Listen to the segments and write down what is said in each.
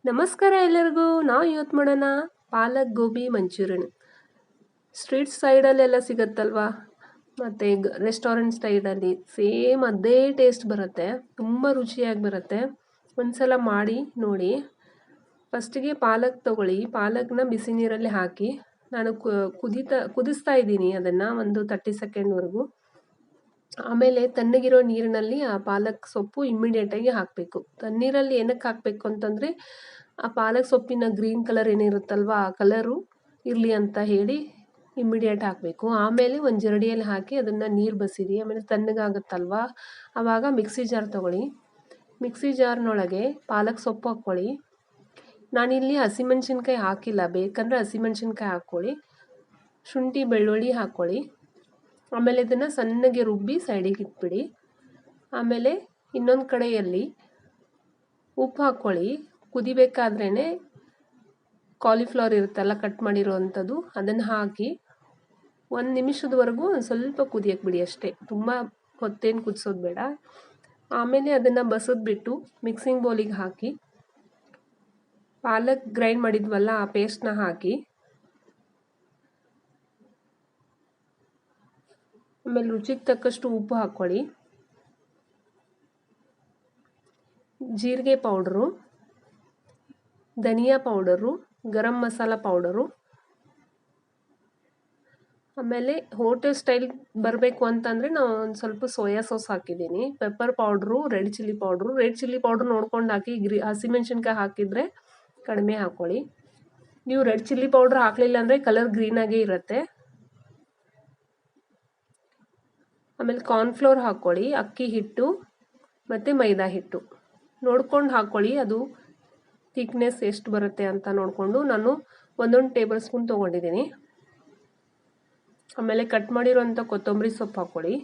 ನಮಸ್ಕಾರ ಎಲ್ಲರಿಗೂ. ನಾವು ಇವತ್ತು ಮಾಡೋಣ ಪಾಲಕ್ ಗೋಬಿ ಮಂಚೂರಿಯನ್. ಸ್ಟ್ರೀಟ್ ಸೈಡಲ್ಲೆಲ್ಲ ಸಿಗುತ್ತಲ್ವಾ, ಮತ್ತು ರೆಸ್ಟೋರೆಂಟ್ ಸ್ಟೈಲಲ್ಲಿ ಸೇಮ್ ಅದೇ ಟೇಸ್ಟ್ ಬರುತ್ತೆ. ತುಂಬ ರುಚಿಯಾಗಿ ಬರುತ್ತೆ. ಒಂದ್ಸಲ ಮಾಡಿ ನೋಡಿ. ಫಸ್ಟಿಗೆ ಪಾಲಕ್ ತೊಗೊಳ್ಳಿ. ಪಾಲಕ್ನ ಬಿಸಿ ನೀರಲ್ಲಿ ಹಾಕಿ ನಾನು ಕುದಿಸ್ತಾ ಇದ್ದೀನಿ ಅದನ್ನು ಒಂದು 30 ಸೆಕೆಂಡ್ವರೆಗೂ. ಆಮೇಲೆ ತಣ್ಣಗಿರೋ ನೀರಿನಲ್ಲಿ ಆ ಪಾಲಕ್ ಸೊಪ್ಪು ಇಮ್ಮಿಡಿಯೇಟಾಗಿ ಹಾಕಬೇಕು. ತಣ್ಣೀರಲ್ಲಿ ಏನಕ್ಕೆ ಹಾಕಬೇಕು ಅಂತಂದರೆ ಆ ಪಾಲಕ್ ಸೊಪ್ಪಿನ ಗ್ರೀನ್ ಕಲರ್ ಏನಿರುತ್ತಲ್ವ ಆ ಕಲರು ಇರಲಿ ಅಂತ ಹೇಳಿ ಇಮ್ಮಿಡಿಯೇಟ್ ಹಾಕಬೇಕು. ಆಮೇಲೆ ಒಂದು ಜರಡಿಯಲ್ಲಿ ಹಾಕಿ ಅದನ್ನು ನೀರು ಬಸಿರಿ. ಆಮೇಲೆ ತಣ್ಣಗಾಗುತ್ತಲ್ವ ಆವಾಗ ಮಿಕ್ಸಿ ಜಾರ್ ತೊಗೊಳ್ಳಿ. ಮಿಕ್ಸಿ ಜಾರ್ನೊಳಗೆ ಪಾಲಕ್ ಸೊಪ್ಪು ಹಾಕ್ಕೊಳ್ಳಿ. ನಾನಿಲ್ಲಿ ಹಸಿಮೆಣ್ಸಿನ್ಕಾಯಿ ಹಾಕಿಲ್ಲ, ಬೇಕಂದರೆ ಹಸಿಮೆಣ್ಸಿನ್ಕಾಯಿ ಹಾಕ್ಕೊಳ್ಳಿ. ಶುಂಠಿ ಬೆಳ್ಳುಳ್ಳಿ ಹಾಕ್ಕೊಳ್ಳಿ. ಆಮೇಲೆ ಇದನ್ನು ಸಣ್ಣಗೆ ರುಬ್ಬಿ ಸೈಡಿಗೆ ಇಟ್ಬಿಡಿ. ಆಮೇಲೆ ಇನ್ನೊಂದು ಕಡೆಯಲ್ಲಿ ಉಪ್ಪು ಹಾಕ್ಕೊಳ್ಳಿ. ಕುದಿಬೇಕಾದ್ರೇ ಕಾಲಿಫ್ಲವರ್ ಇರುತ್ತಲ್ಲ ಕಟ್ ಮಾಡಿರೋವಂಥದ್ದು, ಅದನ್ನು ಹಾಕಿ 1 ನಿಮಿಷದವರೆಗೂ ಒಂದು ಸ್ವಲ್ಪ ಕುದಿಯಕ್ಕೆ ಬಿಡಿ ಅಷ್ಟೇ. ತುಂಬ ಹೊತ್ತೇನು ಕುದಿಸೋದು ಬೇಡ. ಆಮೇಲೆ ಅದನ್ನು ಬಸಿದ್ಬಿಟ್ಟು ಮಿಕ್ಸಿಂಗ್ ಬೌಲಿಗೆ ಹಾಕಿ ಪಾಲಕ್ ಗ್ರೈಂಡ್ ಮಾಡಿದ್ವಲ್ಲ ಆ ಪೇಸ್ಟ್ನ ಹಾಕಿ, ಆಮೇಲೆ ರುಚಿಗೆ ತಕ್ಕಷ್ಟು ಉಪ್ಪು ಹಾಕ್ಕೊಳ್ಳಿ. ಜೀರಿಗೆ ಪೌಡ್ರು, ಧನಿಯಾ ಪೌಡರು, ಗರಂ ಮಸಾಲ ಪೌಡರು, ಆಮೇಲೆ ಹೋಟೆಲ್ ಸ್ಟೈಲ್ ಬರಬೇಕು ಅಂತಂದರೆ ನಾವು ಒಂದು ಸ್ವಲ್ಪ ಸೋಯಾ ಸಾಸ್ ಹಾಕಿದ್ದೀನಿ. Pepper powder, red chilli powder ನೋಡ್ಕೊಂಡು ಹಾಕಿ. ಹಸಿಮೆಣ್ಸಿನ್ಕಾಯಿ ಹಾಕಿದರೆ ಕಡಿಮೆ ಹಾಕ್ಕೊಳ್ಳಿ. ನೀವು ರೆಡ್ ಚಿಲ್ಲಿ ಪೌಡ್ರ್ ಹಾಕಲಿಲ್ಲ ಅಂದರೆ ಕಲರ್ ಗ್ರೀನಾಗೇ ಇರುತ್ತೆ. ಆಮೇಲೆ ಕಾರ್ನ್ಫ್ಲೋರ್ ಹಾಕ್ಕೊಳ್ಳಿ, ಅಕ್ಕಿ ಹಿಟ್ಟು ಮತ್ತು ಮೈದಾ ಹಿಟ್ಟು ನೋಡ್ಕೊಂಡು ಹಾಕ್ಕೊಳ್ಳಿ. ಅದು ಥಿಕ್ನೆಸ್ ಎಷ್ಟು ಬರುತ್ತೆ ಅಂತ ನೋಡಿಕೊಂಡು ನಾನು 1 ಟೇಬಲ್ ಸ್ಪೂನ್ ತೊಗೊಂಡಿದ್ದೀನಿ. ಆಮೇಲೆ ಕಟ್ ಮಾಡಿರೋಂಥ ಕೊತ್ತಂಬರಿ ಸೊಪ್ಪು ಹಾಕ್ಕೊಳ್ಳಿ.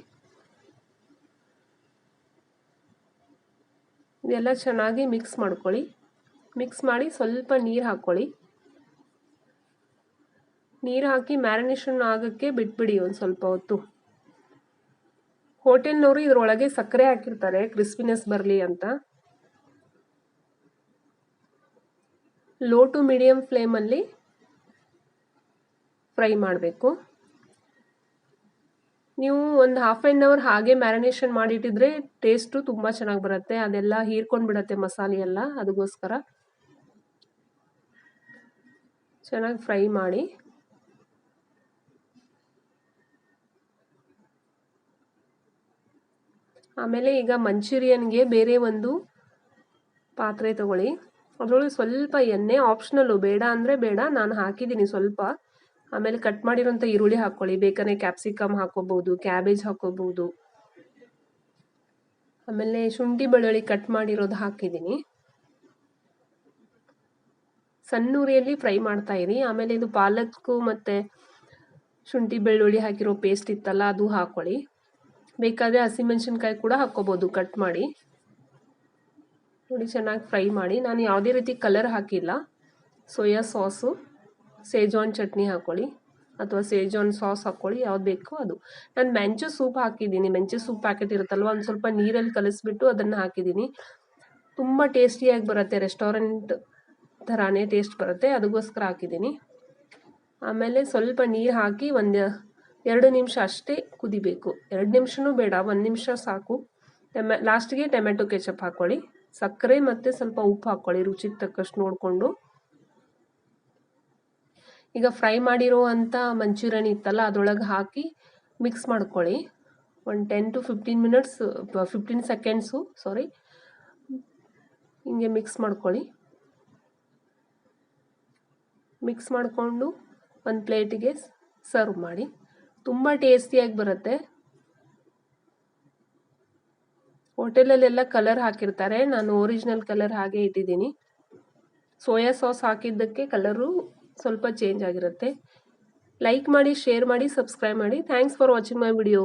ಇದೆಲ್ಲ ಚೆನ್ನಾಗಿ ಮಿಕ್ಸ್ ಮಾಡ್ಕೊಳ್ಳಿ. ಮಿಕ್ಸ್ ಮಾಡಿ ಸ್ವಲ್ಪ ನೀರು ಹಾಕ್ಕೊಳ್ಳಿ. ನೀರು ಹಾಕಿ ಮ್ಯಾರಿನೇಷನ್ ಆಗೋಕ್ಕೆ ಬಿಟ್ಬಿಡಿ ಒಂದು ಸ್ವಲ್ಪ ಹೊತ್ತು. ಹೋಟೆಲ್ನವರು ಇದರೊಳಗೆ ಸಕ್ಕರೆ ಹಾಕಿರ್ತಾರೆ ಕ್ರಿಸ್ಪಿನೆಸ್ ಬರಲಿ ಅಂತ. ಲೋ ಟು ಮೀಡಿಯಮ್ ಫ್ಲೇಮಲ್ಲಿ ಫ್ರೈ ಮಾಡಬೇಕು. ನೀವು ಒಂದು ಹಾಫ್ ಆನ್ ಅವರ್ ಹಾಗೆ ಮ್ಯಾರಿನೇಷನ್ ಮಾಡಿಟ್ಟಿದ್ರೆ ಟೇಸ್ಟು ತುಂಬ ಚೆನ್ನಾಗಿ ಬರುತ್ತೆ. ಅದೆಲ್ಲ ಹೀರ್ಕೊಂಡು ಬಿಡುತ್ತೆ ಮಸಾಲೆ ಎಲ್ಲ. ಅದಕ್ಕೋಸ್ಕರ ಚೆನ್ನಾಗಿ ಫ್ರೈ ಮಾಡಿ. ಆಮೇಲೆ ಈಗ ಮಂಚೂರಿಯನ್ಗೆ ಬೇರೆ ಒಂದು ಪಾತ್ರೆ ತಗೊಳ್ಳಿ. ಅದರೊಳಗೆ ಸ್ವಲ್ಪ ಎಣ್ಣೆ, ಆಪ್ಷನಲ್ಲು, ಬೇಡ ಅಂದರೆ ಬೇಡ, ನಾನು ಹಾಕಿದ್ದೀನಿ ಸ್ವಲ್ಪ. ಆಮೇಲೆ ಕಟ್ ಮಾಡಿರೋಂಥ ಈರುಳ್ಳಿ ಹಾಕ್ಕೊಳ್ಳಿ. ಬೇಕಾದ್ರೆ ಕ್ಯಾಪ್ಸಿಕಮ್ ಹಾಕ್ಕೋಬೋದು, ಕ್ಯಾಬೇಜ್ ಹಾಕ್ಕೋಬೋದು. ಆಮೇಲೆ ಶುಂಠಿ ಬೆಳ್ಳುಳ್ಳಿ ಕಟ್ ಮಾಡಿರೋದು ಹಾಕಿದ್ದೀನಿ. ಸಣ್ಣ ಉರಿಯಲ್ಲಿ ಫ್ರೈ ಮಾಡ್ತಾ ಇರಿ. ಆಮೇಲೆ ಇದು ಪಾಲಕ್ಕು ಮತ್ತು ಶುಂಠಿ ಬೆಳ್ಳುಳ್ಳಿ ಹಾಕಿರೋ ಪೇಸ್ಟ್ ಇತ್ತಲ್ಲ ಅದು ಹಾಕ್ಕೊಳ್ಳಿ. ಬೇಕಾದರೆ ಹಸಿಮೆಣ್ಸಿನ್ಕಾಯಿ ಕೂಡ ಹಾಕ್ಕೋಬೋದು ಕಟ್ ಮಾಡಿ. ನೋಡಿ ಚೆನ್ನಾಗಿ ಫ್ರೈ ಮಾಡಿ. ನಾನು ಯಾವುದೇ ರೀತಿ ಕಲರ್ ಹಾಕಿಲ್ಲ. ಸೋಯಾ ಸಾಸು, ಸೇಜ್ವಾನ್ ಚಟ್ನಿ ಹಾಕ್ಕೊಳ್ಳಿ ಅಥವಾ ಸೇಜ್ವಾನ್ ಸಾಸ್ ಹಾಕ್ಕೊಳ್ಳಿ, ಯಾವ್ದು ಬೇಕೋ ಅದು. ನಾನು ಮೆಂಚು ಸೂಪ್ ಹಾಕಿದ್ದೀನಿ. ಮೆಂಚು ಸೂಪ್ ಪ್ಯಾಕೆಟ್ ಇರುತ್ತಲ್ವ, ಒಂದು ಸ್ವಲ್ಪ ನೀರಲ್ಲಿ ಕಲಿಸ್ಬಿಟ್ಟು ಅದನ್ನು ಹಾಕಿದ್ದೀನಿ. ತುಂಬ ಟೇಸ್ಟಿಯಾಗಿ ಬರುತ್ತೆ, ರೆಸ್ಟೋರೆಂಟ್ ಥರಾನೇ ಟೇಸ್ಟ್ ಬರುತ್ತೆ, ಅದಕ್ಕೋಸ್ಕರ ಹಾಕಿದ್ದೀನಿ. ಆಮೇಲೆ ಸ್ವಲ್ಪ ನೀರು ಹಾಕಿ 2 ನಿಮಿಷ ಅಷ್ಟೇ ಕುದಿಬೇಕು. 2 ನಿಮಿಷನೂ ಬೇಡ, 1 ನಿಮಿಷ ಸಾಕು. ಲಾಸ್ಟಿಗೆ ಟೊಮೆಟೊ ಕೆಚಪ್ ಹಾಕ್ಕೊಳ್ಳಿ. ಸಕ್ಕರೆ ಮತ್ತು ಸ್ವಲ್ಪ ಉಪ್ಪು ಹಾಕ್ಕೊಳ್ಳಿ ರುಚಿಗೆ ತಕ್ಕಷ್ಟು ನೋಡಿಕೊಂಡು. ಈಗ ಫ್ರೈ ಮಾಡಿರೋ ಅಂಥ ಮಂಚೂರಿಯನ್ ಇತ್ತಲ್ಲ ಅದರೊಳಗೆ ಹಾಕಿ ಮಿಕ್ಸ್ ಮಾಡ್ಕೊಳ್ಳಿ. ಒಂದು 10 to 15 ಸೆಕೆಂಡ್ಸು ಹಿಂಗೆ ಮಿಕ್ಸ್ ಮಾಡ್ಕೊಳ್ಳಿ. ಮಿಕ್ಸ್ ಮಾಡಿಕೊಂಡು ಒಂದು ಪ್ಲೇಟಿಗೆ ಸರ್ವ್ ಮಾಡಿ. ತುಂಬ ಟೇಸ್ಟಿಯಾಗಿ ಬರುತ್ತೆ. ಹೋಟೆಲಲ್ಲೆಲ್ಲ ಕಲರ್ ಹಾಕಿರ್ತಾರೆ, ನಾನು ಒರಿಜಿನಲ್ ಕಲರ್ ಹಾಗೆ ಇಟ್ಟಿದ್ದೀನಿ. ಸೋಯಾ ಸಾಸ್ ಹಾಕಿದ್ದಕ್ಕೆ ಕಲರು ಸ್ವಲ್ಪ ಚೇಂಜ್ ಆಗಿರುತ್ತೆ. ಲೈಕ್ ಮಾಡಿ, ಶೇರ್ ಮಾಡಿ, ಸಬ್ಸ್ಕ್ರೈಬ್ ಮಾಡಿ. Thanks for watching my video.